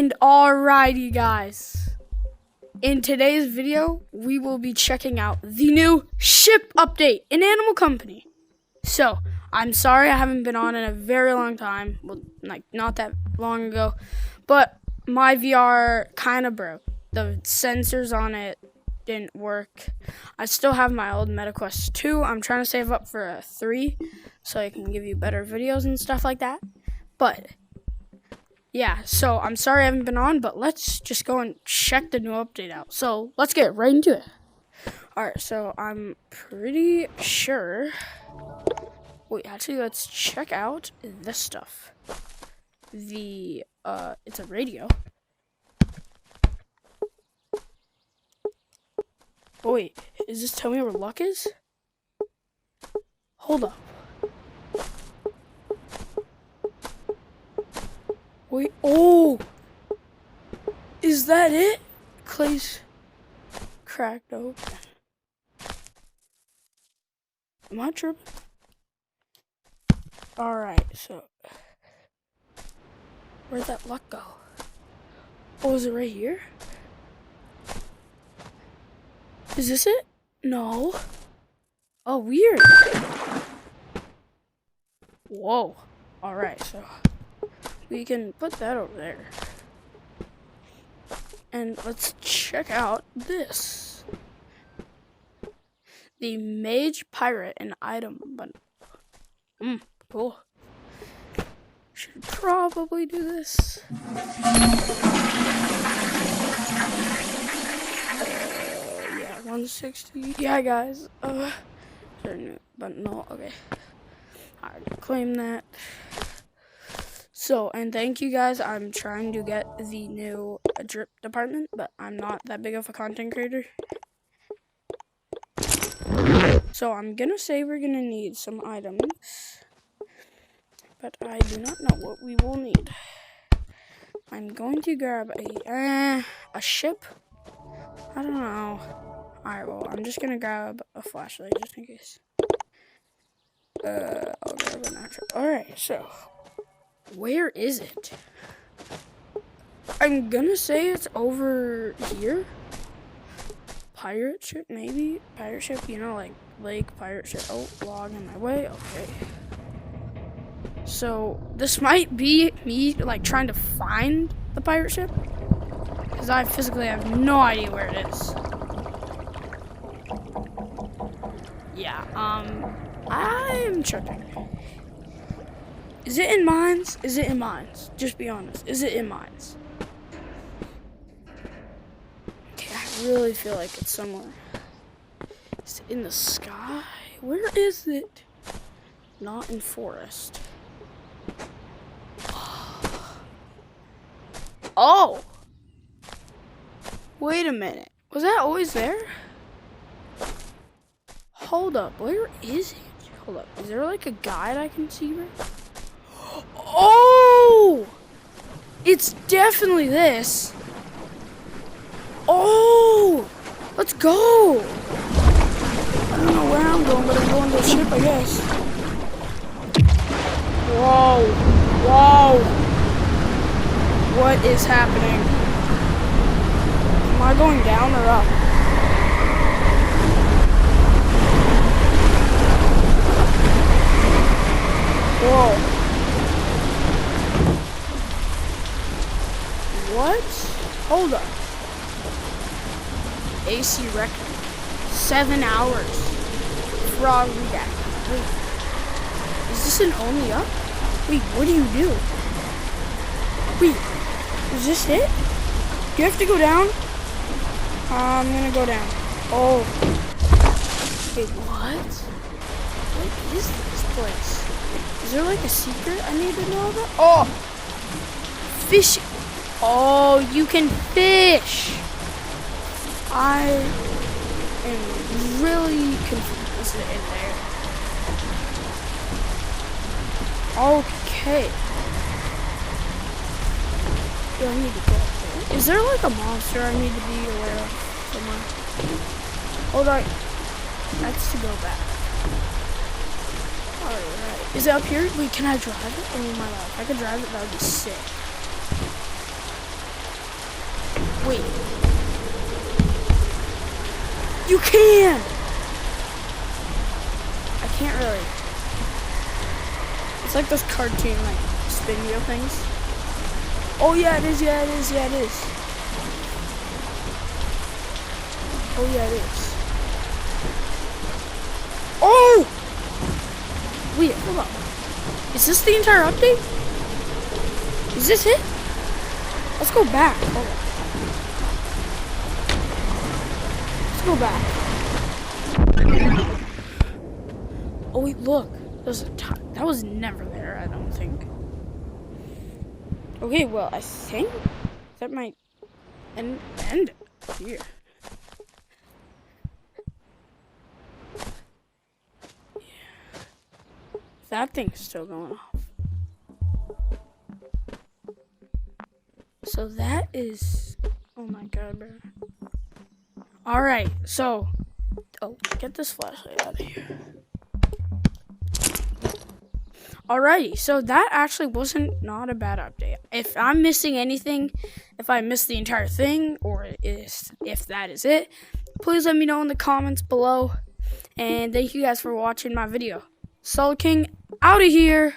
And alrighty guys, in today's video, we will be checking out the new ship update in Animal Company. So, I'm sorry I haven't been on in a very long time, well, like not that long ago, but my VR kind of broke. The sensors on it didn't work. I still have my old MetaQuest 2. I'm trying to save up for a 3 so I can give you better videos and stuff like that. But yeah, so I'm sorry I haven't been on, but let's just go and check the new update out. So let's get right into it. Alright, so I'm pretty sure. Wait, actually, let's check out this stuff. It's a radio. Oh, wait, is this telling me where luck is? Hold up. Wait, oh! Is that it? Clay's cracked open. Am I tripping? Alright, so where'd that luck go? Oh, is it right here? Is this it? No. Oh, weird. Whoa. Alright, so we can put that over there. And let's check out this. The Mage Pirate and Item Bundle. Cool. Should probably do this. Yeah, 160. Yeah, guys. But no, okay. Alright, claim that. So, and thank you guys. I'm trying to get the new drip department, but I'm not that big of a content creator. So I'm gonna say we're gonna need some items, but I do not know what we will need. I'm going to grab a ship. I don't know. Alright, well, I'm just gonna grab a flashlight just in case. I'll grab an actual. Alright, so where is it? I'm gonna say it's over here. Pirate ship, maybe? Pirate ship, you know, like lake, pirate ship. Oh, log in my way. Okay. So, this might be me, like, trying to find the pirate ship. Because I physically have no idea where it is. Yeah, I'm checking. Is it in mines? Is it in mines? Just be honest. Is it in mines? Okay, I really feel like it's somewhere. Is it in the sky? Where is it? Not in forest. Oh! Wait a minute. Was that always there? Hold up. Where is it? Hold up. Is there like a guide I can see right? Oh! It's definitely this. Oh! Let's go! I don't know where I'm going, but I'm going to the ship, I guess. Whoa! Whoa! What is happening? Am I going down or up? Whoa. What? Hold up. AC record. 7 hours. Frog reactor. Wait. Is this an only up? Wait, what do you do? Wait. Is this it? Do you have to go down? I'm gonna go down. Oh. Wait, what? What is this place? Is there like a secret I need to know about? Oh! Fish. Oh, you can fish! I am really confused. Is it in there? Okay. Yeah, I need to go up there. Is there like a monster I need to be aware of somewhere? Hold on. That's to go back. Alright. Is it up here? Wait, can I drive it? Oh my god. If I could drive it, that would be sick. Wait. You can! I can't really. It's like those cartoon, like, spin wheel things. Oh, yeah, it is, yeah, it is, yeah, it is. Oh, yeah, it is. Oh! Wait, hold on. Is this the entire update? Is this it? Let's go back. Hold on. Let's go back. Oh, wait, look. That was never there, I don't think. Okay, well, I think that might end here. That thing's still going off. So that is, oh my god, bro. Alright, so, get this flashlight out of here. Alrighty, so that actually wasn't not a bad update. If I'm missing anything, if I missed the entire thing, or if that is it, please let me know in the comments below. And thank you guys for watching my video. Solid King, out of here.